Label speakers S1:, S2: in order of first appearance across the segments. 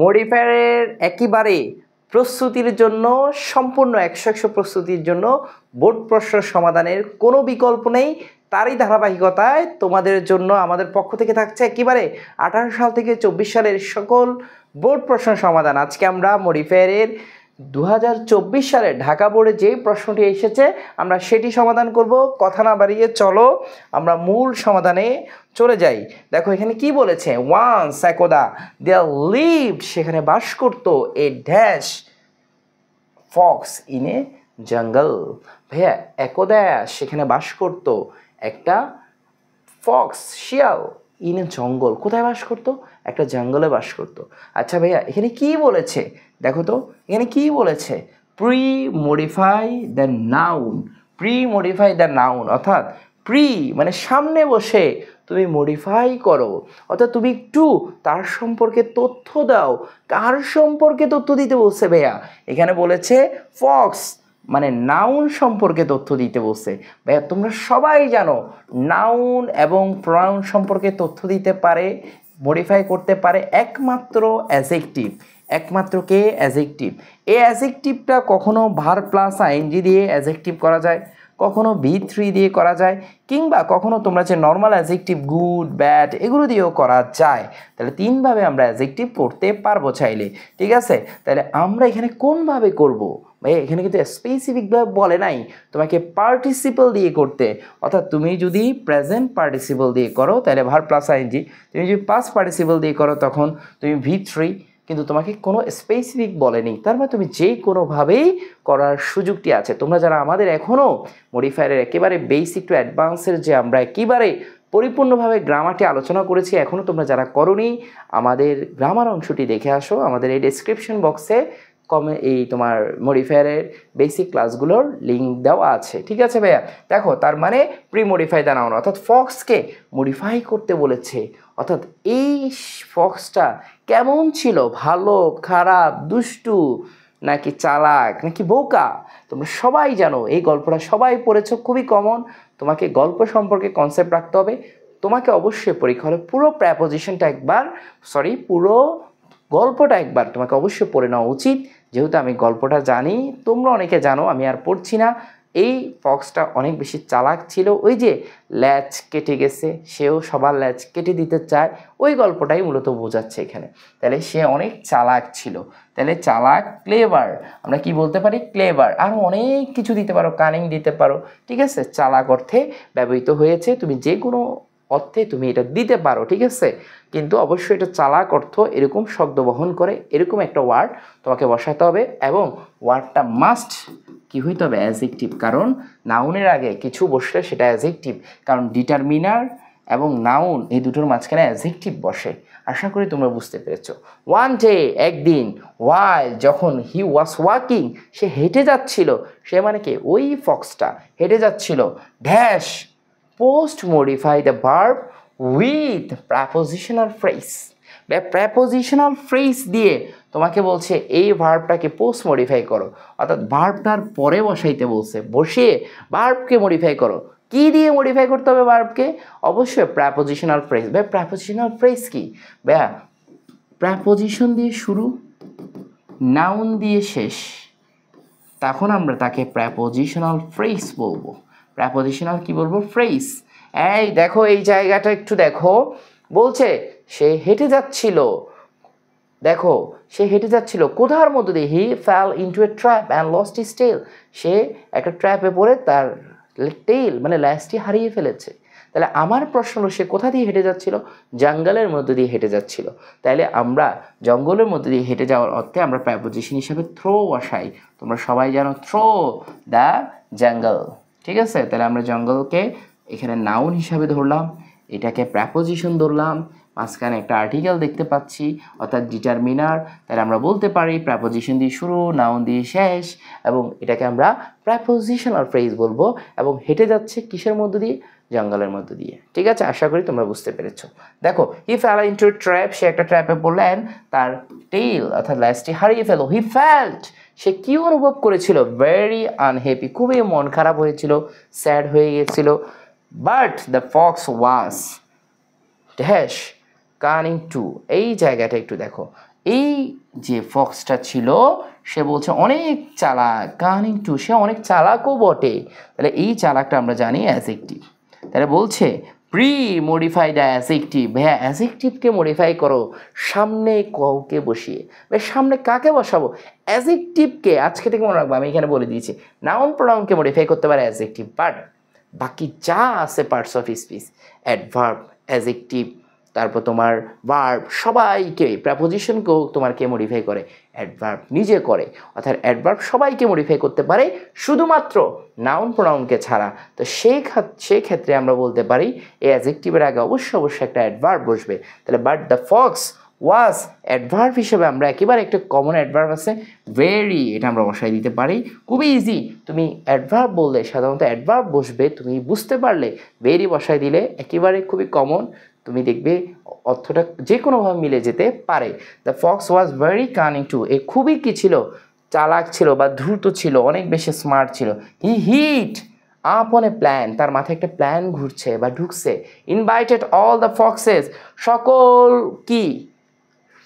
S1: মডিফায়ারের একেবারে প্রস্তুতির জন্য সম্পূর্ণ 100% প্রস্তুতির জন্য বোর্ড প্রশ্ন সমাধানের কোনো বিকল্প নেই। তারই ধারাবাহিকতায় তোমাদের জন্য আমাদের পক্ষ থেকে থাকছে একেবারে 18 সাল থেকে 24 সালের সকল বোর্ড প্রশ্ন সমাধান। আজকে আমরা মডিফায়ারের 2024 সালে ঢাকা বোর্ডে যে প্রশ্নটি এসেছে আমরা সেটি সমাধান করব। কথা না বাড়িয়ে চলো আমরা মূল সমাধানে চলে যাই। দেখো এখানে কি বলেছে, ওয়ান্স একদা দেয়ার লিভড, সেখানে বাস করত a dash Fox in a জঙ্গল। ভাইয়া একদা সেখানে বাস করত একটা ফক্স শিয়াল ইন এ জঙ্গল, কোথায় বাস করতো? একটা জঙ্গলে বাস করতো। আচ্ছা ভাইয়া এখানে কি বলেছে দেখো তো, এখানে কি বলেছে, pre modify the noun. Pre modify the noun অর্থাৎ প্রি মানে সামনে বসে তুমি মডিফাই করো, অর্থাৎ তুমি একটু তার সম্পর্কে তথ্য দাও। কার সম্পর্কে তথ্য দিতে বলছে ভাইয়া? এখানে বলেছে ফক্স মানে নাউন সম্পর্কে তথ্য দিতে বলছে। ভাইয়া তোমরা সবাই জানো নাউন এবং প্রনাউন সম্পর্কে তথ্য দিতে পারে, মডিফাই করতে পারে একমাত্র অ্যাডজেক্টিভ। একমাত্র কে? অ্যাডজেক্টিভ। এই অ্যাডজেক্টিভটা কখনো ভার্ব প্লাস আইএনজি দিয়ে অ্যাডজেক্টিভ করা যায়, কখনো V3 দিয়ে করা যায়, কিংবা কখনো তোমরা যে নর্মাল অ্যাডজেক্টিভ গুড ব্যাড এগুলো দিয়েও করা যায়। তাহলে তিনভাবে আমরা অ্যাডজেক্টিভ করতে পারবো চাইলে, ঠিক আছে? তাহলে আমরা এখানে কোনভাবে করব? ভাই এখানে কিন্তু স্পেসিফিকভাবে বলে নাই তোমাকে পার্টিসিপল দিয়ে করতে, অর্থাৎ তুমি যদি প্রেজেন্ট পার্টিসিপল দিয়ে করো তাহলে ভার্ব প্লাস আইএনজি, তুমি যদি পাস্ট পার্টিসিপল দিয়ে করো তখন তুমি V3, কিন্তু তোমাকে কোনো স্পেসিফিক বলেনি। তার মানে তুমি যে কোনোভাবেই করার সুযোগটি আছে। তোমরা যারা আমাদের এখনও মডিফায়ারের একেবারে বেসিক টু অ্যাডভান্সের যে আমরা একেবারে পরিপূর্ণভাবে গ্রামারটি আলোচনা করেছি, এখনও তোমরা যারা করোনি আমাদের গ্রামার অংশটি দেখে আসো। আমাদের এই ডেসক্রিপশন বক্সে এই তোমার মডিফায়ারের বেসিক ক্লাসগুলোর লিঙ্ক দেওয়া আছে, ঠিক আছে ভাইয়া? দেখো তার মানে প্রি মডিফাই দ্য নাউন অর্থাৎ ফক্সকে মডিফাই করতে বলেছে। অর্থাৎ এই ফক্সটা কেমন ছিল? ভালো, খারাপ, দুষ্টু, নাকি চালাক, নাকি বোকা? তোমরা সবাই জানো, এই গল্পটা সবাই পড়েছো, খুবই কমন। তোমাকে গল্প সম্পর্কে কনসেপ্ট রাখতে হবে। তোমাকে অবশ্যই পরীক্ষা হলে পুরো প্রেপোজিশনটা একবার পুরো গল্পটা একবার তোমাকে অবশ্যই পড়ে নেওয়া উচিত। যেহেতু আমি গল্পটা জানি, তোমরা অনেকে জানো, আমি আর পড়ছি না। এই ফক্সটা অনেক বেশি চালাক ছিল। ওই যে ল্যাচ কেটে গেছে, সেও সবার ল্যাচ কেটে দিতে চায়, ওই গল্পটাই মূলত বোঝাচ্ছে এখানে। তাহলে সে অনেক চালাক ছিল। তাহলে চালাক, ক্লেভার, আমরা কি বলতে পারি? ক্লেভার। আর অনেক কিছু দিতে পারো, কানিং দিতে পারো, ঠিক আছে? চালাক অর্থে ব্যবহৃত হয়েছে, তুমি যে কোনো অর্থে তুমি এটা দিতে পারো, ঠিক আছে? কিন্তু অবশ্যই এটা চালাক অর্থ এরকম শব্দ বহন করে, এরকম একটা ওয়ার্ড তোমাকে বসাতে হবে, এবং ওয়ার্ডটা মাস্ট কি হইতে হবে? অ্যাডজেক্টিভ। কারণ নাউনের আগে কিছু বসলে সেটা অ্যাডজেক্টিভ, কারণ ডিটারমিনার এবং নাউন এই দুটোর মাঝখানে অ্যাডজেক্টিভ বসে। আশা করি তোমরা বুঝতে পেরেছো। ওয়ান ডে, একদিন, ওয়াইল যখন, হি ওয়াজ ওয়াকিং সে হেঁটে যাচ্ছিল, সে মানে কি? ওই ফক্সটা হেঁটে যাচ্ছিল, dash post modify the verb with prepositional phrase. Prepositional phrase দিয়ে তোমাকে বলছে এই ভার্বটাকে পোস্ট মডিফাই করো, অর্থাৎ ভার্বটার পরে বসাইতে বলছে, বসিয়ে ভার্বকে মডিফাই করো। কি দিয়ে মডিফাই করতে হবে ভার্বকে? অবশ্যই প্রেপোজিশনাল ফ্রেজ। ভাই প্রেপোজিশনাল ফ্রেজ কি? ভাইয়া প্রেপোজিশন দিয়ে শুরু, নাউন দিয়ে শেষ, তখন আমরা তাকে প্রেপোজিশনাল ফ্রেজ বলবো। প্রেপোজিশনাল কি বলবো? ফ্রেজ। এই দেখো এই জায়গাটা একটু দেখো, বলছে সে হেঁটে যাচ্ছিল, দেখো সে হেঁটে যাচ্ছিল কোথার মধ্যে দিয়ে? He fell into a trap and lost his tail, সে একটা ট্র্যাপে পড়ে তার টেল মানে ল্যাজটি হারিয়ে ফেলেছে। তাহলে আমার প্রশ্ন হলো, সে কোথা দিয়ে হেঁটে যাচ্ছিল? জঙ্গলের মধ্যে দিয়ে হেঁটে যাচ্ছিল। তাহলে আমরা জঙ্গলের মধ্যে দিয়ে হেঁটে যাওয়ার অর্থে আমরা প্রেপোজিশন হিসাবে থ্রো বসাই। তোমরা সবাই জানো থ্রো দ্য জঙ্গল, ঠিক আছে? তাহলে আমরা জঙ্গলকে এখানে নাউন হিসাবে ধরলাম, এটাকে প্রেপোজিশন ধরলাম, মাঝখানে একটা আর্টিকেল দেখতে পাচ্ছি অর্থাৎ ডিটারমিনার। তাহলে আমরা বলতে পারি প্রেপোজিশন দিয়ে শুরু, নাউন দিয়ে শেষ, এবং এটাকে আমরা প্রেপোজিশনাল ফ্রেজ বলবো। এবং হেঁটে যাচ্ছে কিসের মধ্য দিয়ে? জঙ্গলের মধ্য দিয়ে, ঠিক আছে? আশা করি তোমরা বুঝতে পেরেছো। দেখো হি ফেল ইনটু এ ট্র্যাপ, সে একটা ট্র্যাপে পড়লেন, তার টেইল অর্থাৎ ল্যাজটি হারিয়ে ফেলো। হি ফেল্ট, সে কি অনুভব করেছিল? ভেরি আনহ্যাপি, খুবই মন খারাপ হয়েছিল, স্যাড হয়ে গেছিল। But the fox was dash cunning too, এই জায়গাটা একটু দেখো, এই যে ফক্সটা ছিল সে বলছে অনেক চালাক, কানিং টু, সে অনেক চালাকও বটে। তাহলে এই চালাকটা আমরা জানি অ্যাডজেক্টিভ। তাহলে বলছে প্রি মডিফাই দ্য অ্যাডজেক্টিভ। ভাইয়া অ্যাডজেক্টিভকে মডিফাই করো সামনে কাউকে বসিয়ে। ভাই সামনে কাকে বসাবো? অ্যাডজেক্টিভকে। আজকে থেকে মনে রাখবো, আমি এখানে বলে দিয়েছি নাউন প্রোনাউনকে মডিফাই করতে পারে অ্যাডজেক্টিভ, বাট বাকি যা আছে parts of speech, adverb, adjective, তারপর তোমার ভার্ব, সবাইকে, প্রেপোজিশনকেও তোমার কে মডিফাই করে? অ্যাডভার্ব নিজে করে। অর্থাৎ অ্যাডভার্ব সবাইকে মডিফাই করতে পারে, শুধুমাত্র নাউন প্রোনাউনকে ছাড়া। তো সেই ক্ষেত্রে আমরা বলতে পারি এই অ্যাডজেক্টিভের আগে অবশ্যই একটা অ্যাডভার্ব বসবে। তাহলে but the fox was, adverb হিসেবে আমরা একেবারে একটা কমন অ্যাডভার্ব আছে ভেরি, এটা আমরা বসাই দিতে পারি। খুবই ইজি। তুমি অ্যাডভার্ব বললে সাধারণত অ্যাডভার্ব বসবে, তুমি বুঝতে পারলে ভেরি বসাই দিলে একেবারে খুবই কমন, তুমি দেখবে অর্থটা যে কোনোভাবে মিলে যেতে পারে। The fox was very cunning too, এ খুবই কি ছিল? চালাক ছিল বা দ্রুত ছিল, অনেক বেশি স্মার্ট ছিল। He hit up on a plan, তার মাথায় একটা প্ল্যান ঘুরছে বা ঢুকছে। ইনভাইটেড অল দ্য ফক্সেস, সকল কি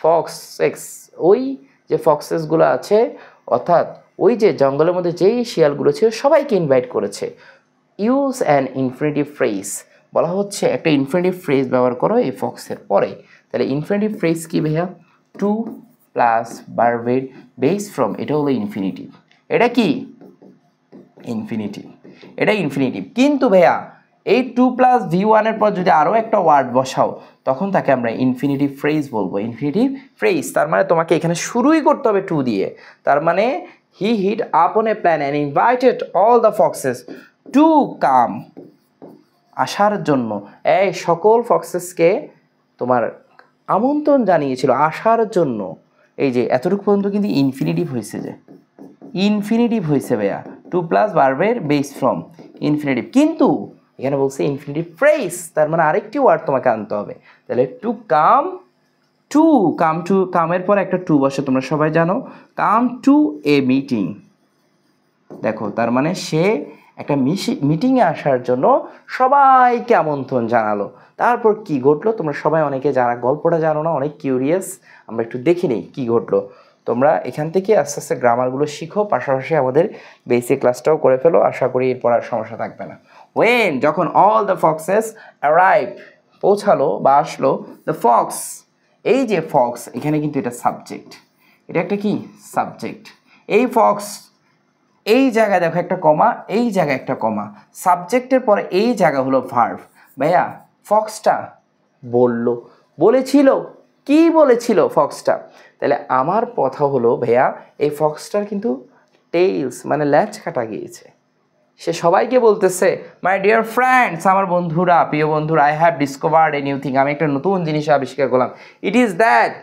S1: ফক্সেস, ওই যে ফক্সেসগুলো আছে, অর্থাৎ ওই যে জঙ্গলের মধ্যে যেই শিয়ালগুলো ছিল সবাইকে ইনভাইট করেছে। ইউজ অ্যান ইনফিনিটিভ ফ্রেজ, বলা হচ্ছে একটা ইনফিনিটিভ ফ্রেজ ব্যবহার করো এই ফক্সের পরে। তাহলে ইনফিনিটিভ ফ্রেজ কি ভাইয়া? টু প্লাস ভার্বের বেস ফ্রম, এটা হলো ইনফিনিটিভ। এটা কি? ইনফিনিটিভ, এটা ইনফিনিটিভ। কিন্তু ভাইয়া এই টু প্লাস V1-এর পর যদি আরও একটা ওয়ার্ড বসাও তখন তাকে আমরা ইনফিনিটিভ ফ্রেজ বলবো। ইনফিনিটিভ ফ্রেজ তার মানে তোমাকে এখানে শুরুই করতে হবে টু দিয়ে। তার মানে he hit up on a plan and invited all the foxes to come, আসার জন্য। এই সকল ফক্সেসকে তোমার আমন্ত্রণ জানিয়েছিল আসার জন্য। এই যে এতটুকু পর্যন্ত কিন্তু ইনফিনিটিভ হয়েছে, যে ইনফিনিটিভ হয়েছে ভাইয়া, টু প্লাস ভার্বের বেস ফ্রম ইনফিনিটিভ। কিন্তু এখানে বলছে ইনফিনিটিভ ফ্রেজ, তার মানে আরেকটি ওয়ার্ড তোমাকে আনতে হবে। তাহলে to come, to come, to কামের পর একটা টু বসে, তোমরা সবাই জানো। কাম টু এ মিটিং, দেখো তার মানে সে একটা মিটিংয়ে আসার জন্য সবাইকে আমন্ত্রণ জানালো। তারপর কি ঘটলো? তোমরা সবাই অনেকে যারা গল্পটা জানো না, অনেক কিউরিয়াস, আমরা একটু দেখে নিই কী ঘটলো। তোমরা এখান থেকে আস্তে আস্তে গ্রামারগুলো শিখো, পাশাপাশি আমাদের বেসিক ক্লাসটাও করে ফেলো, আশা করি এরপর আর সমস্যা থাকবে না। ওয়েন, যখন অল দ্য ফক্সেস অ্যারাইভ, পৌঁছালো বা আসলো, দ্য ফক্স, এই যে ফক্স এখানে কিন্তু এটা সাবজেক্ট, এটা একটা কি সাবজেক্ট। এই ফক্স, এই জায়গায় দেখো একটা কমা, এই জায়গায় একটা কমা, সাবজেক্টের পরে এই জায়গা হলো ভার্ব। ভাইয়া ফক্সটা বলেছিল, কি বলেছিল ফক্সটা? তাহলে আমার কথা হলো ভাইয়া এই ফক্সটার কিন্তু টেইলস মানে ল্যাচ কাটা গিয়েছে। সে সবাইকে বলতেছে মাই ডিয়ার ফ্রেন্ডস, আমার বন্ধুরা, প্রিয় বন্ধুরা, I have discovered a new thing, আমি একটা নতুন জিনিস আবিষ্কার করলাম। It is that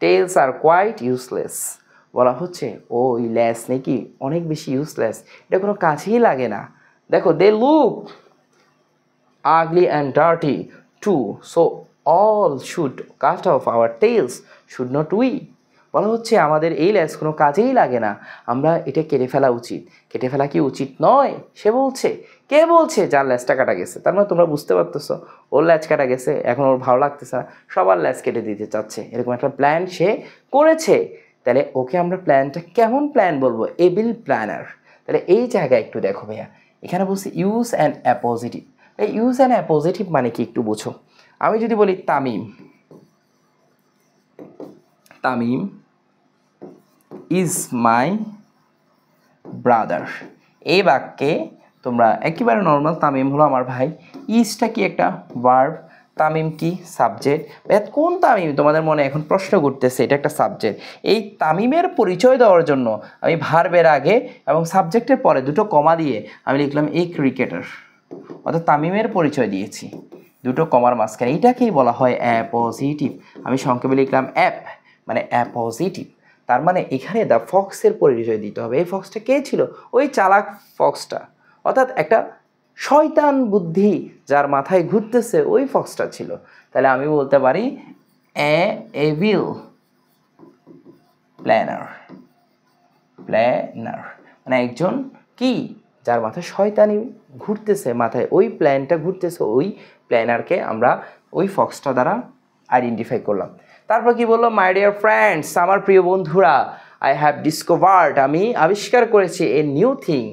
S1: tails are quite useless, বলা হচ্ছে ওই ল্যাস নাকি অনেক বেশি ইউজলেস, এটা কোনো কাজেই লাগে না। দেখো they look ugly and dirty too, so all should cut off our tails, should not we, বলা হচ্ছে আমাদের এই ল্যাস কোনো কাজেই লাগে না, আমরা এটা কেটে ফেলা উচিত। কেটে ফেলা কি উচিত নয়? সে বলছে। কে বলছে? যার ল্যাসটা কাটা গেছে। তার মানে তোমরা বুঝতে পারতেছো ওর ল্যাচ কাটা গেছে, এখন ওর ভালো লাগতেছে না, সবার ল্যাচ কেটে দিতে চাচ্ছে, এরকম একটা প্ল্যান সে করেছে। তাহলে ওকে আমরা প্ল্যানটা কেমন প্ল্যান বলবো? Evil planner. তাহলে এই জায়গায় একটু দেখো ভাইয়া, এখানে বলছে ইউজ অ্যান অ্যাপোজিটিভ। এই ইউজ অ্যান অ্যাপোজিটিভ মানে কি একটু বোঝো। আমি যদি বলি Tamim, Tamim is my brother, এই বাক্যে তোমরা একেবারে নর্মাল তামিম হলো আমার ভাই, ইজটা কি একটা ভার্ব, তামিম কি সাবজেক্ট। কোন তামিম তোমাদের মনে এখন প্রশ্ন করতেছে, এটা একটা সাবজেক্ট। এই তামিমের পরিচয় দেওয়ার জন্য আমি ভার্বের আগে এবং সাবজেক্টের পরে দুটো কমা দিয়ে আমি লিখলাম এই ক্রিকেটার, অর্থাৎ তামিমের পরিচয় দিয়েছি দুটো কমার মাঝখানে। এইটাকেই বলা হয় অ্যাপোজিটিভ। আমি সংক্ষেপে লিখলাম অ্যাপ মানে অ্যাপোজিটিভ। তার মানে এখানে দ্য ফক্সের পরিচয় দিতে হবে। এই ফক্সটা কে ছিল? ওই চালাক ফক্সটা, অর্থাৎ একটা শয়তান বুদ্ধি যার মাথায় ঘুরতেছে ওই ফক্সটা ছিল। তাহলে আমি বলতে পারি এভিল প্ল্যানার, প্ল্যানার মানে একজন কি যার মাথায় শয়তানি ঘুরতেছে, মাথায় ওই প্ল্যানটা ঘুরতেছে, ওই প্ল্যানারকে আমরা ওই ফক্সটা দ্বারা আইডেন্টিফাই করলাম। তারপর কি বললো, মাই ডিয়ার ফ্রেন্ডস, আমার প্রিয় বন্ধুরা, আই হ্যাভ ডিসকভার্ড, আমি আবিষ্কার করেছি a new thing,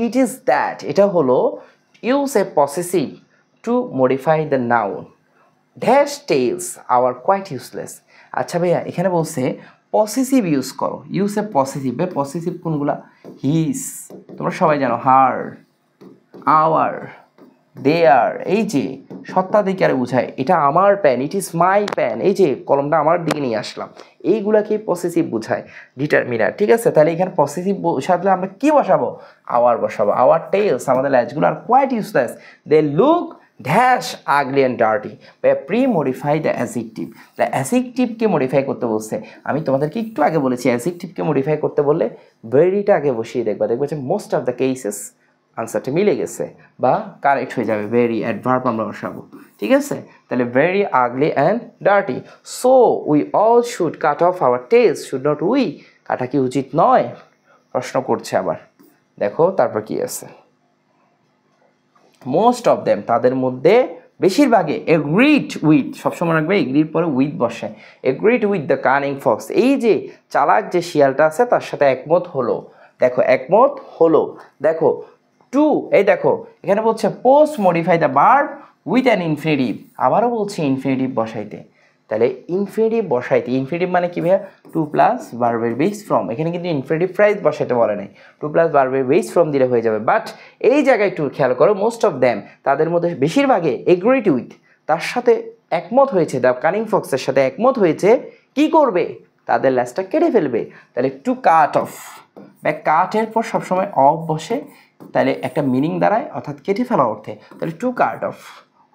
S1: it is that, এটা হলো use a possessive to modify the noun, dash tails our quite useless. আচ্ছা ভাইয়া, এখানে বলছে পসেসিভ ইউজ করো, ইউজ এ পসেসিভ। ভাই পসেসিভ কোনগুলা? হিস, তোমরা সবাই জানো, হার, আওয়ার, দেয়ার, এই যে সত্ত্বাধিকারে বোঝায়, এটা আমার pan, it is my pan, এই যে কলমটা আমার দিকে নিয়ে আসলাম, এইগুলাকে পসেসিভ বোঝায়, ডিটারমিনার। ঠিক আছে, তাহলে এখানে পসেসিভ বসালে আমরা কি বসাবো? আওয়ার বসাবো। আওয়ার টেলস, আমাদের ল্যাচগুলো আর quite useless, they look dash ugly and dirty. Premodify the adjective, দ্য অ্যাজেক্টিভকে মডিফাই করতে বলছে। আমি তোমাদেরকে একটু আগে বলেছি অ্যাজেক্টিভকে মডিফাই করতে বললে ভেরিটা আগে বসিয়ে দেখবা, দেখবে যে মোস্ট অফ দ্য কেসেস আনসারটা মিলে গেছে বা কারেক্ট হয়ে যাবে। ভেরি অ্যাডভার্ব আমরা বসাবো। ঠিক আছে, তাহলে very ugly and dirty, so we all should cut off our tails, should not we, কাটা কি উচিত নয়? প্রশ্ন করছে আবার, দেখো তারপর কি আছে, মোস্ট অফ দেম, তাদের মধ্যে বেশিরভাগে, এগ্রিড উইথ, সবসময় রাখবে এগ্রির পরে উইথ বসে, agreed with the cunning fox, এই যে চালাক যে শিয়ালটা আছে তার সাথে একমত হলো। দেখো একমত হলো, দেখো টু, এই দেখো এখানে বলছে post modify the verb with an infinitive, আবারও বলছে ইনফিনিটিভ বসাইতে। তাহলে ইনফিনিটিভ বসাইতে, ইনফিনিটিভ মানে কি ভাইয়া? টু প্লাস ভার্বের বেস ফ্রম, এখানে কিন্তু ইনফিনিটিভ ফ্রাইজ বসাইতে বলে নাই, টু প্লাস ভার্বের বেস ফ্রম দিলে হয়ে যাবে। বাট এই জায়গায় একটু খেয়াল করো, মোস্ট অফ দ্যাম, তাদের মধ্যে বেশিরভাগে, এগ্রিড উইথ, তার সাথে একমত হয়েছে, দ্য কানিং ফক্সের সাথে একমত হয়েছে, কি করবে? তাদের ল্যাসটা কেটে ফেলবে। তাহলে টু কাট অফ, বা কাটের পর সবসময় অফ বসে, তাহলে একটা মিনিং দাঁড়ায়, অর্থাৎ কেটে ফেলা অর্থে। তাহলে টু কাট অফ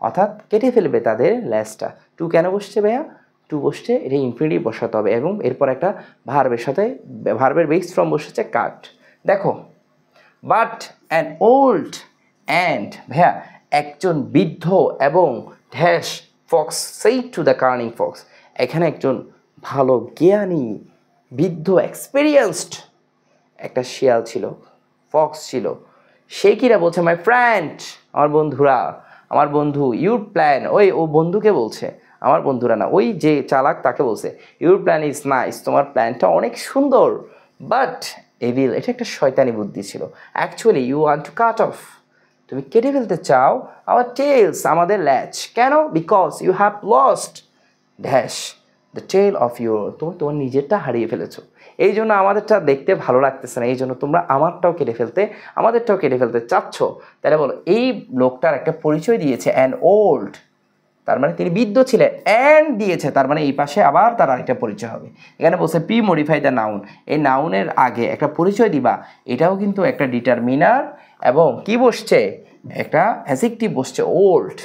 S1: অর্থাৎ কেটে ফেলবে তাদের ল্যাসটা। টু কেন বসছে ভাইয়া? টু বসছে, এটা ইনফিনিটিভ বসাতে হবে এবং এরপর একটা ভার্বের সাথে, ভার্বের বেস ফ্রম বসেছে কাট। দেখো বাট অ্যান ওল্ড অ্যান্ড, ভাইয়া একজন বৃদ্ধ এবং ড্যাশ ফক্স সেই টু দ্য কার্নিং ফক্স, এখানে একজন ভালো জ্ঞানী বৃদ্ধ এক্সপিরিয়েন্সড একটা শিয়াল ছিল, ফক্স ছিল, সে কিরা বলছে, মাই ফ্রেন্ড, আমার বন্ধুরা, আমার বন্ধু, ইউর প্ল্যান, ওই ও বন্ধুকে বলছে, আমার বন্ধুরা না, ওই যে চালাক তাকে বলছে, ইউর প্ল্যান ইজ নাইস, তোমার প্ল্যানটা অনেক সুন্দর, বাট এভিল, এটা একটা শয়তানি বুদ্ধি ছিল, actually you want to cut off, তুমি কেটে ফেলতে চাও আওয়ার টেলস, আমাদের ল্যাচ, কেন? Because you have lost dash the tail of your, তুমি তোমার নিজেরটা হারিয়ে ফেলেছো, এই জন্য আমাদেরটা দেখতে ভালো লাগতেছে না, এই জন্য তোমরা আমারটাও কেটে ফেলতে, আমাদেরটাও কেটে ফেলতে চাচ্ছ। তাহলে বলো, এই লোকটার একটা পরিচয় দিয়েছে, অ্যান ওল্ড, তার মানে তিনি বৃদ্ধ ছিলেন, অ্যান্ড দিয়েছে, তার মানে এই পাশে আবার তার আরেকটা পরিচয় হবে। এখানে বলছে প্রি মডিফাই দ্য নাউন, এই নাউনের আগে একটা পরিচয় দিবা, এটাও কিন্তু একটা ডিটারমিনার, এবং কি বসছে? একটা অ্যাডজেক্টিভ বসছে, ওল্ড।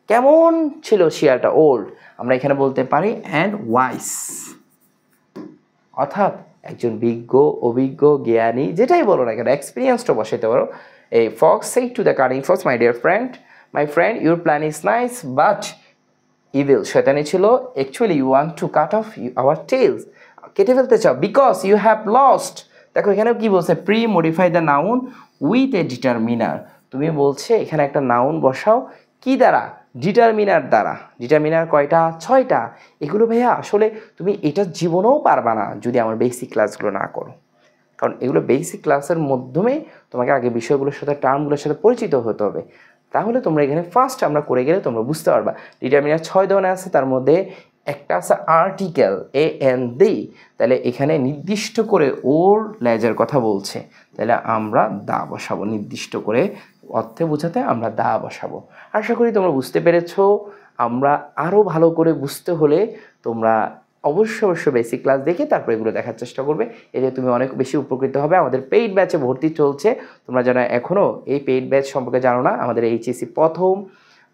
S1: কেমন ছিল শিয়ালটা? ওল্ড। আমরা এখানে বলতে পারি অ্যান্ড ওয়াইস, অর্থাৎ একজন বিজ্ঞ, অভিজ্ঞ, জ্ঞানী, যেটাই বলো না কেন, এক্সপিরিয়েন্সটা বসাইতে পারো। এই ফক্স সেই টু দ্য কার্নিং fox, my dear friend, my friend, your plan is nice but evil, শয়তানি ছিল, actually you want to cut off our tails, কেটে ফেলতে চাও, বিকজ ইউ হ্যাভ লস্ট। দেখো এখানেও কি বলছে, pre modify the noun with a determiner, তুমি বলছে এখানে একটা নাউন বসাও, কি দ্বারা? ডিটারমিনার দ্বারা। ডিটারমিনার কয়টা? 6টা। এগুলো ভাইয়া আসলে তুমি এটা জীবনেও পারবা না যদি আমার বেসিক ক্লাসগুলো না করো, কারণ এগুলো বেসিক ক্লাসের মাধ্যমে তোমাকে আগে বিষয়গুলোর সাথে, টার্মগুলোর সাথে পরিচিত হতে হবে, তাহলে তোমরা এখানে ফার্স্ট আমরা করে গেলে তোমরা বুঝতে পারবা। ডিটারমিনার 6 ধরনের আছে, তার মধ্যে একটা আছে আর্টিকেল, এ এন দি, তাহলে এখানে নির্দিষ্ট করে ওর লেজার কথা বলছে, তাহলে আমরা দা বসাবো, নির্দিষ্ট করে অর্থে বোঝাতে আমরা দা বসাবো। আশা করি তোমরা বুঝতে পেরেছো। আমরা আরও ভালো করে বুঝতে হলে তোমরা অবশ্যই বেসিক ক্লাস দেখে তারপর এগুলো দেখার চেষ্টা করবে, এতে তুমি অনেক বেশি উপকৃত হবে। আমাদের পেইড ব্যাচে ভর্তি চলছে, তোমরা যারা এখনও এই পেইড ব্যাচ সম্পর্কে জানো না, আমাদের এইচএসসি প্রথম,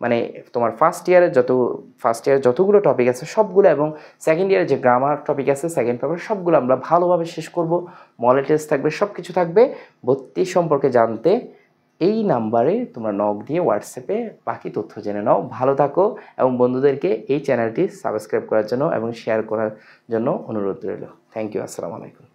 S1: মানে তোমার ফার্স্ট ইয়ারে যতগুলো টপিক আছে সবগুলো, এবং সেকেন্ড ইয়ারে যে গ্রামার টপিক আছে সেকেন্ড পেপার, সবগুলো আমরা ভালোভাবে শেষ করব, মডেল টেস্ট থাকবে, সব কিছু থাকবে। ভর্তি সম্পর্কে জানতে এই নাম্বারে তোমরা নক দিয়ে হোয়াটসঅ্যাপে বাকি তথ্য জেনে নাও। ভালো থাকো এবং বন্ধুদেরকে এই চ্যানেলটি সাবস্ক্রাইব করার জন্য এবং শেয়ার করার জন্য অনুরোধ রইল। থ্যাংক ইউ, আসসালামু আলাইকুম।